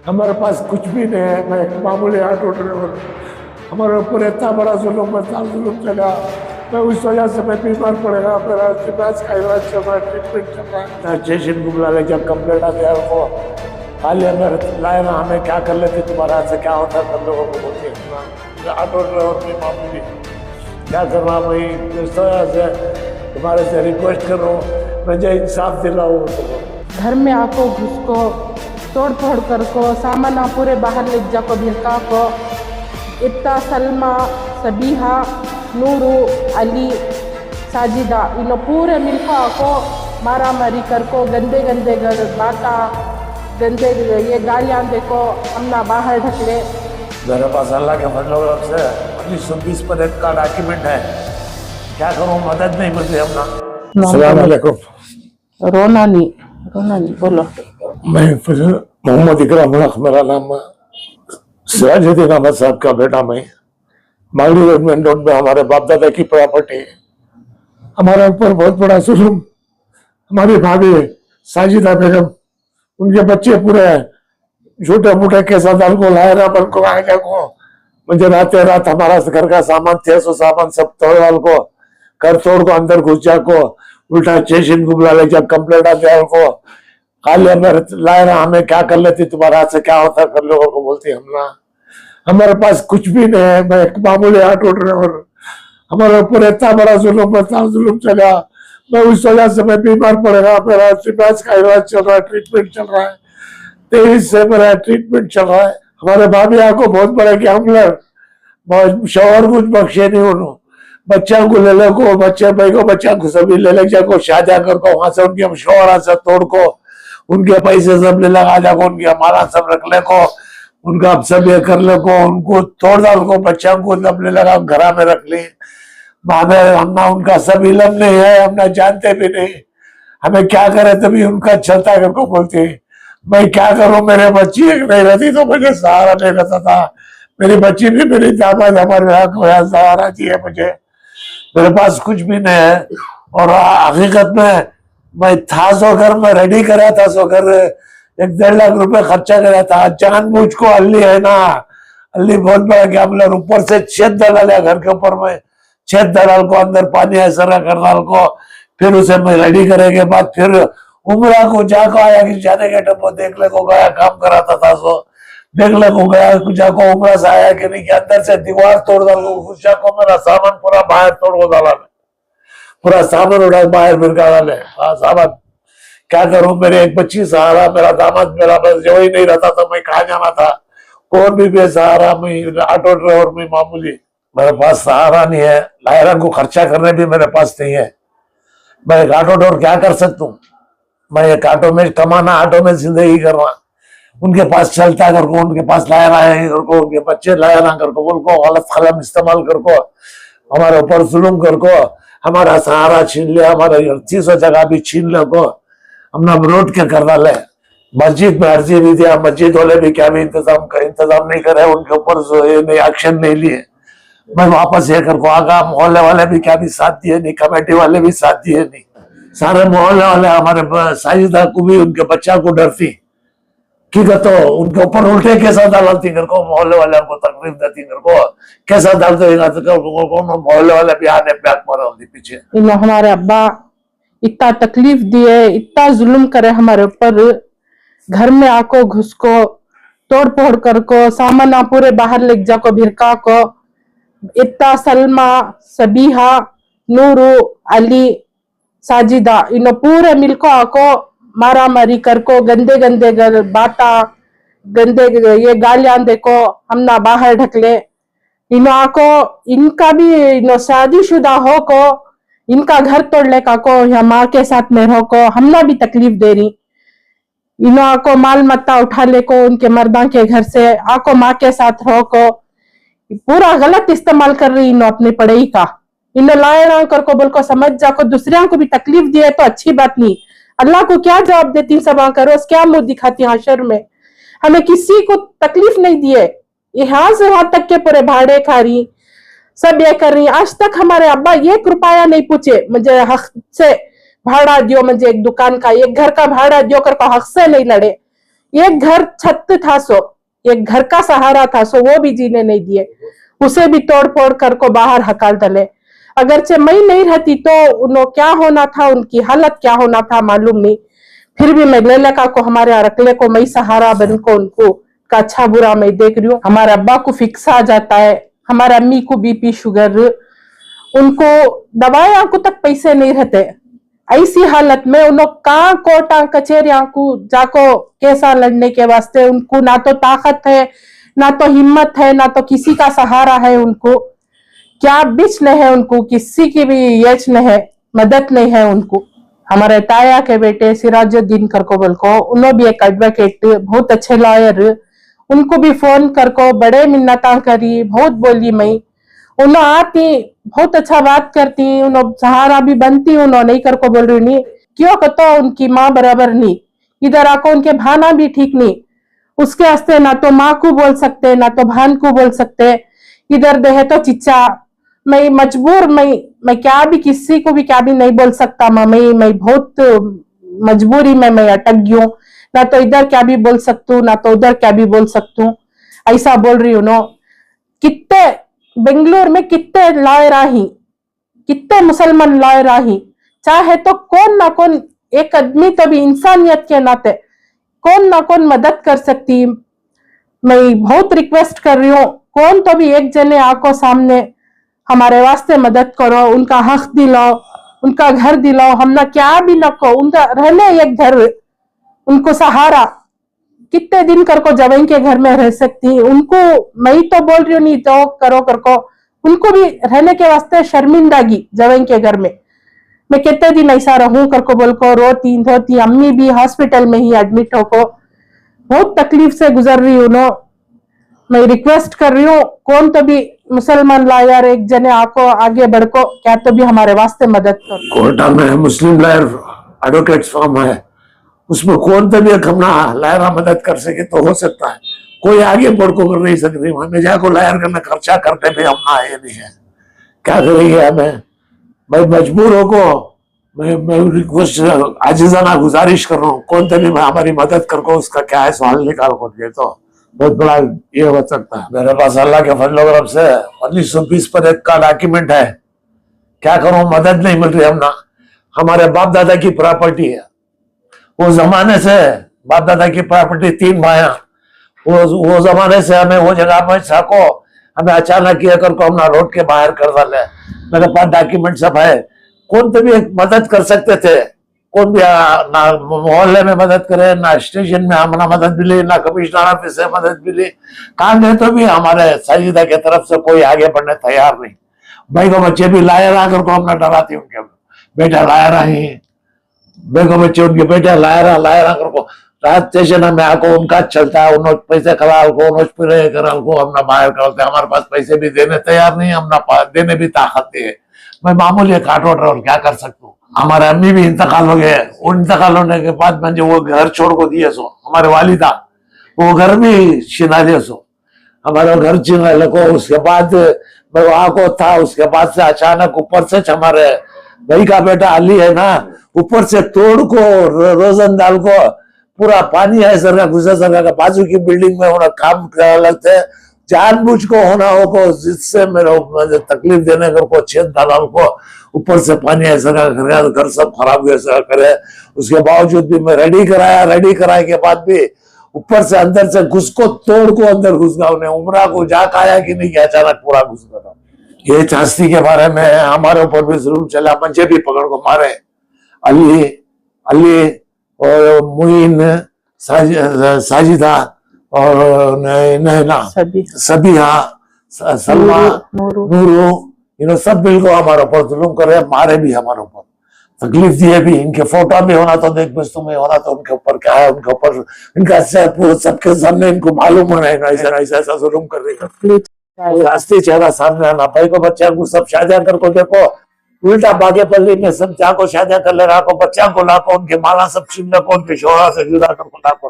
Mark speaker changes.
Speaker 1: हमारे पास कुछ भी नहीं है। मैं एक मामूली ऑटो ड्राइवर, हमारे ऊपर इतना बड़ा जुल्म चला। मैं उस वजह से मैं बीमार पड़ेगा, मेरा इलाज का इलाज चल रहा है, ट्रीटमेंट चल रहा है। स्टेशन को बुला ले, जब कंप्लेंट आते हैं वो खाली अंदर लाए ना, हमें क्या कर लेते, तुम्हारे हाथ से क्या होता है, सब लोगों को बोलते हैं। ऑटो ड्राइवर में मामूली क्या करना, मैं इस वजह से तुम्हारे से रिक्वेस्ट कर रहा हूँ, मुझे इंसाफ दिलाओ।
Speaker 2: घर में आको घुस को तोड़ फोड़ कर को सामान पूरे बाहर ले जा को भिरका को इत्ता सलमा सबीहा नूरू अली साजिदा इन पूरे मिलकर आको मारा मारी कर को गंदे गंदे बाता गंदे ये गालियाँ देखो हमना बाहर ढकले।
Speaker 1: मेरे पास अल्लाह के फजल से 1920 पर एक का डॉक्यूमेंट है, क्या करूँ, मदद नहीं मिलती हमना। अस्सलाम वालेकुम।
Speaker 2: रोना नहीं बोलो।
Speaker 1: मैं मोहम्मद इकराम मेरा नाम है, सिराजुद्दीन अहमद साहब का बेटा। मैं मालवी रोड मेन रोड में हमारे बाप दादा की प्रॉपर्टी है। हमारे ऊपर बहुत बड़ा जुल्म, हमारी भाभी साजिदा बेगम, उनके बच्चे पूरे छोटे मोटे के साथ को लाए ना, बल को आगे को मुझे रात हमारा घर का सामान थे, सो सामान सब तोड़ वाल को कर तोड़ को अंदर घुस जा को उल्टा स्टेशन को बुला ले, जब कंप्लेंट आते को खाली अंदर लाए ना, हमें क्या कर लेती, तुम्हारे हाथ से क्या होता, कर लोगों को बोलती हमना। हमारे पास कुछ भी नहीं है। मैं एक मामूली ऑटो ड्राइवर, हमारे ऊपर इतना बड़ा जुल्म चला। मैं उस वजह से मैं बीमार पड़ेगा, मेरा इलाज का इलाज चल रहा है, ट्रीटमेंट चल रहा है। 23 से मेरा ट्रीटमेंट चल रहा है। हमारे भाभी को बहुत बड़े गैम्बलर, शोहर कुछ बख्शे नहीं उन्होंने, बच्चा को ले ले को, बच्चे भाई को बच्चा को सभी ले ले जाको शादी कर को, वहां से उनके शोहर से तोड़ को उनके पैसे सब ले लगा जाको, उनके हमारा सब रख ले को, उनका सब ये कर ले को, उनको तोड़ डाल को, बच्चा को सब ले लगा घर में रख ली। हमना उनका सब इलम नहीं है, हमने जानते भी नहीं, हमें क्या करे तभी उनका चलता कर को बोलते। मैं क्या करूं, मेरे बच्ची एक नहीं रहती तो मुझे सहारा नहीं रहता था। मेरी बच्ची भी मेरी दामाद हमारे सहारा चाहिए मुझे। मेरे पास कुछ भी नहीं है। और हकीकत में मैं था सो घर में रेडी करा था, सो घर 1-1.5 लाख रुपए खर्चा करा था। जानबूझ को अल्ली है ना, अल्ली बहुत बड़ा गैम्बलर, ऊपर से 6 दलाल है घर के ऊपर में, 6 दलाल को अंदर पानी ऐसा करनाल को, फिर उसे मैं रेडी करे के बाद फिर उमरा को जाको आया कि जाने के टप्पो देख ले को गया, काम कराता था सो देख ले को गया, जाको उमरा से आया कि नहीं, कि अंदर से दीवार तोड़ डालो, जाको मेरा सामान पूरा बाहर तोड़ को डाला, पूरा सामान उड़ा बाहर फिर डाले। हाँ सामान क्या करूं, मेरे एक बच्ची सहारा, मेरा दामाद मेरा बस जो ही नहीं रहता था, मैं कहा जाना था, कौन भी बेसहारा, मैं ऑटो ड्राइवर में मामूली, मेरे पास सहारा नहीं है, लायरा को खर्चा करने भी मेरे पास नहीं है। मैं एक ऑटो ड्राइवर क्या कर सकता हूँ, मैं एक ऑटो में कमाना, ऑटो में जिंदगी करना, उनके पास चलता कर को, उनके पास लाया है कर को, उनके बच्चे लाया ना कर को, बोल को गलत कलम इस्तेमाल कर को, हमारे ऊपर जुल्म कर को, हमारा सहारा छीन लिया, हमारा 300 जगह भी छीन ले को, हमने रोड के कर डाले। मस्जिद में अर्जी भी दिया, मस्जिद वाले भी क्या भी इंतजाम नहीं करे, उनके ऊपर एक्शन नहीं लिए। मैं वापस ये कर को आगा, मोहल्ले वाले भी क्या भी साथ दिए नहीं, कमेटी वाले भी साथ दिए नहीं, सारे मोहल्ले वाले हमारे साजिदा को भी उनके बच्चा को डरती कि तो उनके ऊपर उल्टे कैसा डालती कर को, मोहल्ले वाले को तकलीफ देती कर को, कैसा डालते मोहल्ले वाले भी आने बैक मारा पीछे।
Speaker 2: हमारे अब्बा इतना तकलीफ दिए, इतना जुल्म करे हमारे ऊपर, घर में आको घुस को तोड़ फोड़ कर को सामान पूरे बाहर ले जा को भिरका को इत्ता सलमा सबीहा नूरू अली साजिदा इन पूरे मिलको आको मारा मारी कर को गंदे गंदे बाता गंदे ये गालियां देखो हमना बाहर ढकले। इनो आको इनका भी इनो शादीशुदा हो को इनका घर तोड़ले का को या माँ के साथ में रहो को हमना भी तकलीफ दे रही। इनो आको माल मत्ता उठा ले को उनके मर्दा के घर से आको माँ के साथ रहो को पूरा गलत इस्तेमाल कर रही इनो अपनी पढ़ाई का। इनो लाए कर को बोल को समझ जाको दूसरे को भी तकलीफ दिए तो अच्छी बात नहीं। अल्लाह को क्या जवाब देती सब करो, क्या मुंह दिखाती हाशर में। हमें किसी को तकलीफ नहीं दिए, यहाँ से वहां तक के पूरे भाड़े खा रही, सब ये कर रही। आज तक हमारे अब्बा ये कृपया नहीं पूछे मुझे हक से भाड़ा दियो, मुझे एक दुकान का एक घर का भाड़ा दियो कर को हक से नहीं लड़े। एक घर छत था सो, एक घर का सहारा था सो, वो भी जीने नहीं दिए, उसे भी तोड़ फोड़ कर को बाहर हकाल डाले। अगरचे मैं नहीं रहती तो उन्हों क्या होना था, उनकी हालत क्या होना था मालूम नहीं। फिर भी मैं लेलका को, हमारे अरकले को मैं सहारा बन को उनको का अच्छा बुरा मैं देख रही हूँ। हमारे अब्बा को फिक्स आ जाता है, हमारे अम्मी को बीपी शुगर, उनको दवाइयां को तक पैसे नहीं रहते। ऐसी हालत में उन लोग कहाँ कोर्टा कचहरिया को जाको कैसा लड़ने के वास्ते, उनको ना तो ताकत है, ना तो हिम्मत है, ना तो किसी का सहारा है। उनको क्या बिच नहीं है, उनको किसी की भी यच नहीं है, मदद नहीं है उनको। हमारे ताया के बेटे सिराजुद्दीन करकोबल को, उन्होंने भी एक एडवोकेट, बहुत अच्छे लॉयर, उनको भी फोन करको बड़े मिन्नता करी, बहुत बोली मैं। उन्होंने आती, बहुत अच्छा बात करती, उन्होंने सहारा भी बनती, उन्होंने नहीं करको बोल रही नहीं क्यों कतो उनकी माँ बराबर नहीं, इधर आको उनके भाना भी ठीक नहीं, उसके वास्ते ना तो माँ को बोल सकते ना तो भान को बोल सकते, इधर दे तो चिच्चा। मैं मजबूर, मैं क्या भी किसी को भी क्या भी नहीं बोल सकता माँ, मैं बहुत मजबूरी में मैं अटक गई हूँ, ना तो इधर क्या भी बोल सकती हूँ ना तो उधर क्या भी बोल सकती हूँ, ऐसा बोल रही हूँ नो। कितने बेंगलोर में कितने लॉयर ही, कितने मुसलमान लॉयर ही, चाहे तो कौन ना कौन एक आदमी तो भी इंसानियत के नाते कौन ना कौन मदद कर सकती। मैं बहुत रिक्वेस्ट कर रही हूँ, कौन तो भी एक जने आको सामने हमारे वास्ते मदद करो, उनका हक दिलाओ, उनका घर दिलाओ, हम ना क्या भी न को, उनका रहने एक घर, उनको सहारा। कितने दिन करको जवाई के घर में रह सकती, उनको मैं तो बोल रही हूँ नहीं तो करो करको, उनको भी रहने के वास्ते शर्मिंदागी जवाई के घर में। मैं कितने दिन ऐसा रहूं करको बोल को रोती धोती, अम्मी भी हॉस्पिटल में ही एडमिट हो को बहुत तकलीफ से गुजर रही हूँ नो। मैं रिक्वेस्ट कर रही हूँ, कौन तो भी मुसलमान लॉयर एक जने आको आगे बढ़को, क्या तो भी हमारे वास्ते मदद करो।
Speaker 1: कोर्टा में मुस्लिम लॉयर एडवोकेट्स फॉर्म है, उसमें कौन तो भी एक अपना लायरा मदद कर सके तो हो सकता है, कोई आगे बढ़ को कर नहीं सकती। हमें जाको लायर करना खर्चा करते भी अपना ये नहीं है, क्या करेंगे हमें। मैं मजबूर हो को मैं रिक्वेस्ट आजिजाना गुजारिश कर रहा हूँ, कौन तो भी हमारी मदद कर को, उसका क्या है सवाल निकाल को, ये तो बहुत बड़ा ये हो सकता है। मेरे पास अल्लाह के फजल व करम से 1920 पर एक का डॉक्यूमेंट है, क्या करूं, मदद नहीं मिल रही। हम ना, हमारे बाप दादा की प्रॉपर्टी है, वो जमाने से बाप दादा की प्रॉपर्टी, 3 भाइयां, वो जमाने से हमें वो जगह पर साको, हमें अचानक ये कर को हमने रोड के बाहर कर डाले। मेरे पास डॉक्यूमेंट सब है, कौन तो भी एक मदद कर सकते थे, कौन भी ना मोहल्ले में मदद करे, ना स्टेशन में हमारा मदद मिली, ना कमिश्नर ऑफिस से मदद मिली, कहाँ गए तो भी हमारे साजिदा की तरफ से कोई आगे बढ़ने तैयार नहीं। भाई को बच्चे भी लायर आकर को हमने डराती, उनके बेटा लायर ही, भाई को बच्चे उनके बेटा लायर लायर आकर को रात स्टेशन में आको उनका चलता है, उन्होंने पैसे खराब को उन्होंने कराल को हमने बाहर करते, हमारे पास पैसे भी देने तैयार नहीं, हमने देने भी ताकत नहीं है। मैं मामूली काटवट और क्या कर सकता हूँ। हमारे अम्मी भी इंतकाल हो गए, इंतकाल होने के बाद मुझे वो घर छोड़ को दिए सो, हमारे वालिदा वो घर भी छिना दिए सो, हमारा घर छीना लगो। उसके बाद मैं वहां को था, उसके बाद से अचानक ऊपर से हमारे भाई का बेटा अली है ना, ऊपर से तोड़ को रोजनदाल को पूरा पानी है सर का गुजर सर का बाजू की बिल्डिंग में होना काम करने लगते, जानबूझ को होना हो को, जिससे मेरे तकलीफ देने को छेद डाला को, ऊपर से पानी ऐसा कर घर सब खराब ऐसा करे। उसके बावजूद भी मैं रेडी कराए के बाद भी ऊपर से अंदर से घुस को तोड़ को अंदर घुस गया, उन्हें उमरा को जा आया कि नहीं, अचानक पूरा घुस गया। ये चास्ती के बारे में हमारे ऊपर भी जुल्म चला, मुझे भी पकड़ को मारे, अली और मुइन, साजिदा और नैना, सबिहा, सलमा, नूरू, इन्होंने सब मिलकर हमारे ऊपर जुल्म करे, मारे भी हमारे ऊपर, तकलीफ दिए भी। इनके फोटो भी होना तो देख बस तुम्हें होना तो उनके ऊपर क्या है, उनके ऊपर इनका सबके सामने इनको मालूम होना है ऐसा जुल्म कर रही है। रास्ते चेहरा सामने आना, भाई को बच्चा को सब शादियां कर को देखो, उल्टा बागे पल्ली में सब को शादियां कर ले रहा को, बच्चा को लाको, उनके माला सब छीन को, उनके शोहरा से जुदा कर को लाको।